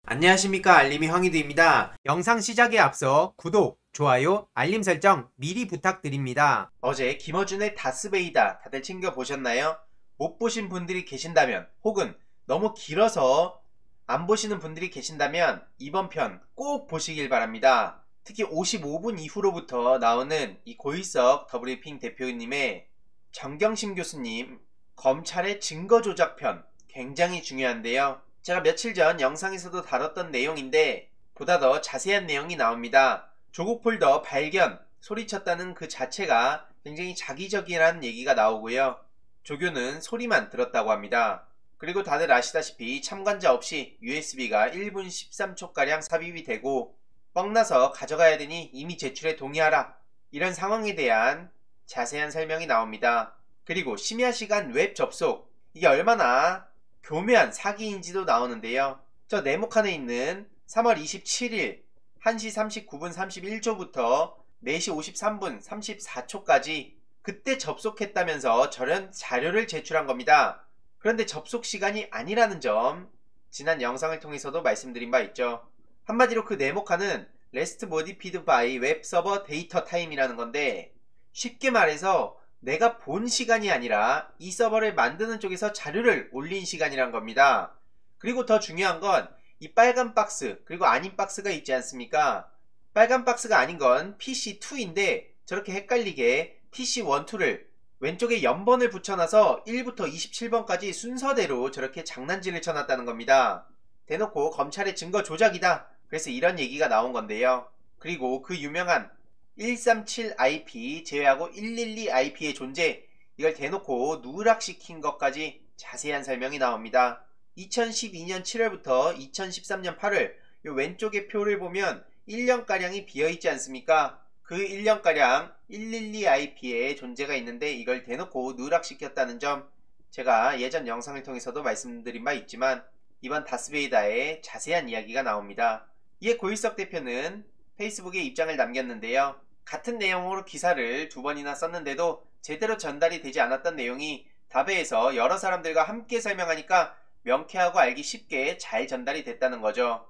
안녕하십니까, 알림이 황희두입니다. 영상 시작에 앞서 구독, 좋아요, 알림 설정 미리 부탁드립니다. 어제 김어준의 다스베이다 다들 챙겨보셨나요? 못 보신 분들이 계신다면, 혹은 너무 길어서 안 보시는 분들이 계신다면 이번 편 꼭 보시길 바랍니다. 특히 55분 이후로부터 나오는 이 고일석 더브리핑 대표님의 정경심 교수님 검찰의 증거조작편 굉장히 중요한데요. 제가 며칠 전 영상에서도 다뤘던 내용인데 보다 더 자세한 내용이 나옵니다. 조국 폴더 발견, 소리쳤다는 그 자체가 굉장히 자기적이라는 얘기가 나오고요. 조교는 소리만 들었다고 합니다. 그리고 다들 아시다시피 참관자 없이 USB가 1분 13초가량 삽입이 되고 뻥나서 가져가야 되니 이미 제출에 동의하라, 이런 상황에 대한 자세한 설명이 나옵니다. 그리고 심야 시간 웹 접속, 이게 얼마나 교묘한 사기인지도 나오는데요. 저 네모칸에 있는 3월 27일 1시 39분 31초부터 4시 53분 34초까지 그때 접속했다면서 저런 자료를 제출한 겁니다. 그런데 접속 시간이 아니라는 점 지난 영상을 통해서도 말씀드린 바 있죠. 한마디로 그 네모칸은 REST Modified by Web Server Data Time이라는 건데, 쉽게 말해서 내가 본 시간이 아니라 이 서버를 만드는 쪽에서 자료를 올린 시간이란 겁니다. 그리고 더 중요한 건 이 빨간 박스 그리고 아닌 박스가 있지 않습니까? 빨간 박스가 아닌 건 PC2인데 저렇게 헷갈리게 PC1, 2를 왼쪽에 연번을 붙여놔서 1부터 27번까지 순서대로 저렇게 장난질을 쳐놨다는 겁니다. 대놓고 검찰의 증거 조작이다, 그래서 이런 얘기가 나온 건데요. 그리고 그 유명한 137IP 제외하고 112IP의 존재, 이걸 대놓고 누락시킨 것까지 자세한 설명이 나옵니다. 2012년 7월부터 2013년 8월 요 왼쪽의 표를 보면 1년가량이 비어있지 않습니까? 그 1년가량 112IP의 존재가 있는데 이걸 대놓고 누락시켰다는 점, 제가 예전 영상을 통해서도 말씀드린 바 있지만 이번 다스베이다에 자세한 이야기가 나옵니다. 이에 고일석 대표는 페이스북에 입장을 남겼는데요. 같은 내용으로 기사를 2번이나 썼는데도 제대로 전달이 되지 않았던 내용이 다베에서 여러 사람들과 함께 설명하니까 명쾌하고 알기 쉽게 잘 전달이 됐다는 거죠.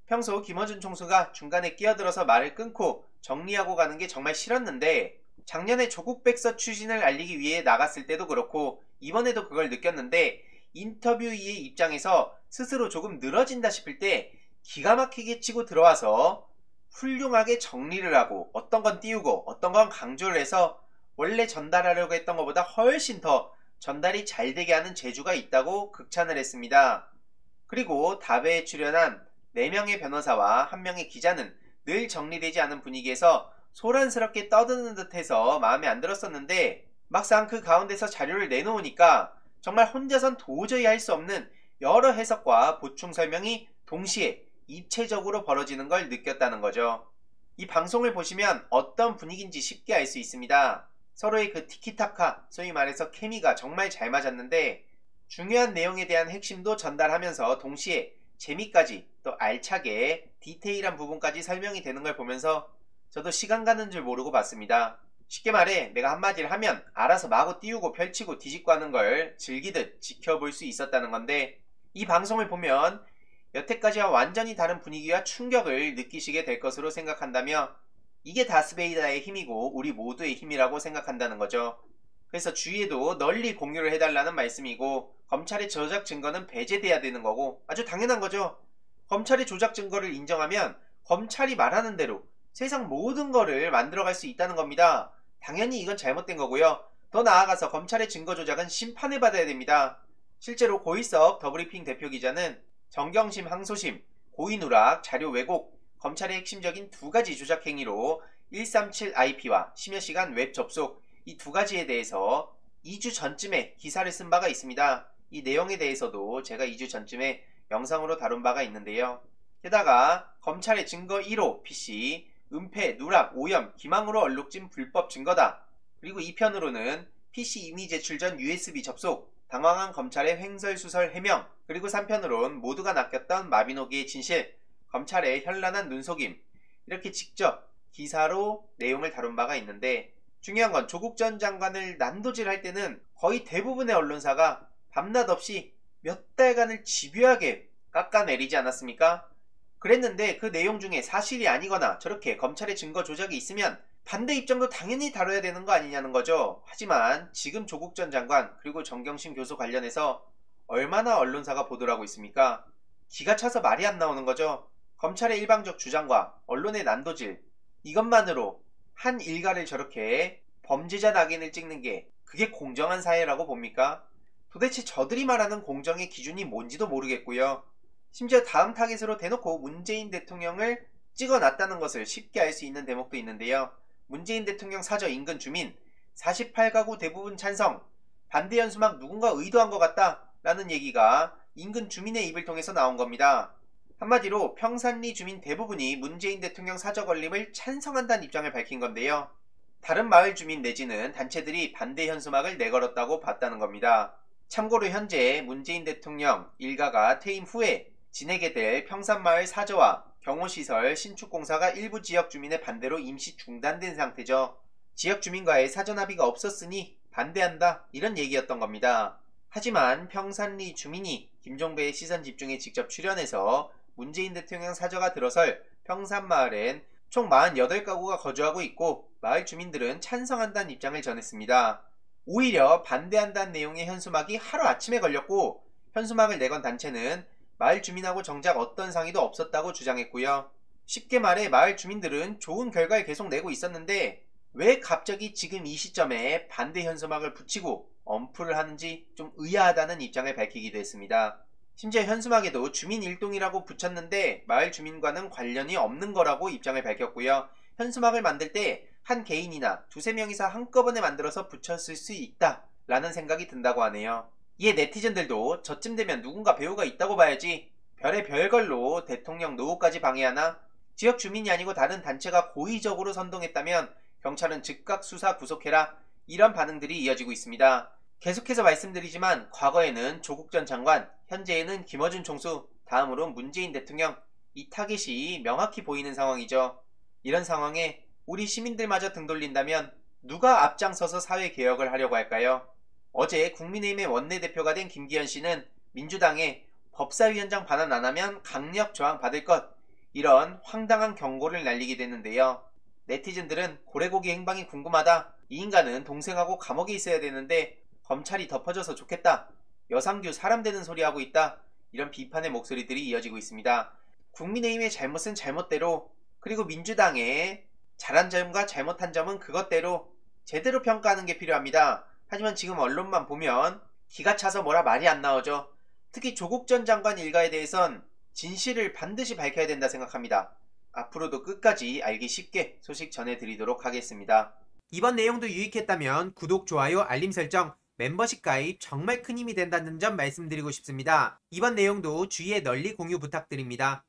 평소 김어준 총수가 중간에 끼어들어서 말을 끊고 정리하고 가는 게 정말 싫었는데, 작년에 조국 백서 추진을 알리기 위해 나갔을 때도 그렇고 이번에도 그걸 느꼈는데, 인터뷰이의 입장에서 스스로 조금 늘어진다 싶을 때 기가 막히게 치고 들어와서 훌륭하게 정리를 하고 어떤 건 띄우고 어떤 건 강조를 해서 원래 전달하려고 했던 것보다 훨씬 더 전달이 잘 되게 하는 재주가 있다고 극찬을 했습니다. 그리고 다베에 출연한 4명의 변호사와 1명의 기자는 늘 정리되지 않은 분위기에서 소란스럽게 떠드는 듯해서 마음에 안 들었었는데, 막상 그 가운데서 자료를 내놓으니까 정말 혼자선 도저히 할 수 없는 여러 해석과 보충 설명이 동시에 입체적으로 벌어지는 걸 느꼈다는 거죠. 이 방송을 보시면 어떤 분위기인지 쉽게 알 수 있습니다. 서로의 그 티키타카, 소위 말해서 케미가 정말 잘 맞았는데, 중요한 내용에 대한 핵심도 전달하면서 동시에 재미까지 또 알차게 디테일한 부분까지 설명이 되는 걸 보면서 저도 시간 가는 줄 모르고 봤습니다. 쉽게 말해 내가 한마디를 하면 알아서 마구 띄우고 펼치고 뒤집고 하는 걸 즐기듯 지켜볼 수 있었다는 건데, 이 방송을 보면 여태까지와 완전히 다른 분위기와 충격을 느끼시게 될 것으로 생각한다며, 이게 다스베이다의 힘이고 우리 모두의 힘이라고 생각한다는 거죠. 그래서 주위에도 널리 공유를 해달라는 말씀이고, 검찰의 조작 증거는 배제돼야 되는 거고 아주 당연한 거죠. 검찰의 조작 증거를 인정하면 검찰이 말하는 대로 세상 모든 거를 만들어갈 수 있다는 겁니다. 당연히 이건 잘못된 거고요. 더 나아가서 검찰의 증거 조작은 심판을 받아야 됩니다. 실제로 고일석 더브리핑 대표 기자는 정경심 항소심, 고의누락, 자료 왜곡, 검찰의 핵심적인 2가지 조작 행위로 137IP와 심야시간 웹 접속, 이 2가지에 대해서 2주 전쯤에 기사를 쓴 바가 있습니다. 이 내용에 대해서도 제가 2주 전쯤에 영상으로 다룬 바가 있는데요. 게다가 검찰의 증거 1호 PC, 은폐, 누락, 오염, 기망으로 얼룩진 불법 증거다. 그리고 2편으로는 PC 이미 제출 전 USB 접속, 당황한 검찰의 횡설수설 해명, 그리고 3편으론 모두가 낚였던 마비노기의 진실, 검찰의 현란한 눈속임, 이렇게 직접 기사로 내용을 다룬 바가 있는데, 중요한 건 조국 전 장관을 난도질할 때는 거의 대부분의 언론사가 밤낮 없이 몇 달간을 집요하게 깎아내리지 않았습니까? 그랬는데 그 내용 중에 사실이 아니거나 저렇게 검찰의 증거 조작이 있으면 반대 입장도 당연히 다뤄야 되는 거 아니냐는 거죠. 하지만 지금 조국 전 장관 그리고 정경심 교수 관련해서 얼마나 언론사가 보도를 하고 있습니까? 기가 차서 말이 안 나오는 거죠. 검찰의 일방적 주장과 언론의 난도질, 이것만으로 한 일가를 저렇게 범죄자 낙인을 찍는 게 그게 공정한 사회라고 봅니까? 도대체 저들이 말하는 공정의 기준이 뭔지도 모르겠고요. 심지어 다음 타깃으로 대놓고 문재인 대통령을 찍어놨다는 것을 쉽게 알 수 있는 대목도 있는데요. 문재인 대통령 사저 인근 주민 48가구 대부분 찬성, 반대 현수막 누군가 의도한 것 같다 라는 얘기가 인근 주민의 입을 통해서 나온 겁니다. 한마디로 평산리 주민 대부분이 문재인 대통령 사저 건립을 찬성한다는 입장을 밝힌 건데요. 다른 마을 주민 내지는 단체들이 반대 현수막을 내걸었다고 봤다는 겁니다. 참고로 현재 문재인 대통령 일가가 퇴임 후에 지내게 될 평산마을 사저와 경호시설 신축공사가 일부 지역 주민의 반대로 임시 중단된 상태죠. 지역 주민과의 사전 합의가 없었으니 반대한다 이런 얘기였던 겁니다. 하지만 평산리 주민이 김종배의 시선집중에 직접 출연해서 문재인 대통령 사저가 들어설 평산마을엔 총 48가구가 거주하고 있고 마을 주민들은 찬성한다는 입장을 전했습니다. 오히려 반대한다는 내용의 현수막이 하루아침에 걸렸고 현수막을 내건 단체는 마을 주민하고 정작 어떤 상의도 없었다고 주장했고요. 쉽게 말해 마을 주민들은 좋은 결과를 계속 내고 있었는데 왜 갑자기 지금 이 시점에 반대 현수막을 붙이고 엄프를 하는지 좀 의아하다는 입장을 밝히기도 했습니다. 심지어 현수막에도 주민일동이라고 붙였는데 마을 주민과는 관련이 없는 거라고 입장을 밝혔고요. 현수막을 만들 때 한 개인이나 두세 명이서 한꺼번에 만들어서 붙였을 수 있다 라는 생각이 든다고 하네요. 이에 네티즌들도 저쯤 되면 누군가 배우가 있다고 봐야지 별의 별걸로 대통령 노후까지 방해하나? 지역 주민이 아니고 다른 단체가 고의적으로 선동했다면 경찰은 즉각 수사 구속해라 이런 반응들이 이어지고 있습니다. 계속해서 말씀드리지만 과거에는 조국 전 장관, 현재에는 김어준 총수, 다음으로 문재인 대통령 이 타깃이 명확히 보이는 상황이죠. 이런 상황에 우리 시민들마저 등 돌린다면 누가 앞장서서 사회개혁을 하려고 할까요? 어제 국민의힘의 원내대표가 된 김기현 씨는 민주당에 법사위원장 반환 안하면 강력 저항 받을 것 이런 황당한 경고를 날리게 됐는데요. 네티즌들은 고래고기 행방이 궁금하다. 이 인간은 동생하고 감옥에 있어야 되는데 검찰이 덮어줘서 좋겠다. 여상규 사람 되는 소리 하고 있다. 이런 비판의 목소리들이 이어지고 있습니다. 국민의힘의 잘못은 잘못대로 그리고 민주당의 잘한 점과 잘못한 점은 그것대로 제대로 평가하는 게 필요합니다. 하지만 지금 언론만 보면 기가 차서 뭐라 말이 안 나오죠. 특히 조국 전 장관 일가에 대해선 진실을 반드시 밝혀야 된다 생각합니다. 앞으로도 끝까지 알기 쉽게 소식 전해드리도록 하겠습니다. 이번 내용도 유익했다면 구독, 좋아요, 알림 설정, 멤버십 가입 정말 큰 힘이 된다는 점 말씀드리고 싶습니다. 이번 내용도 주위에 널리 공유 부탁드립니다.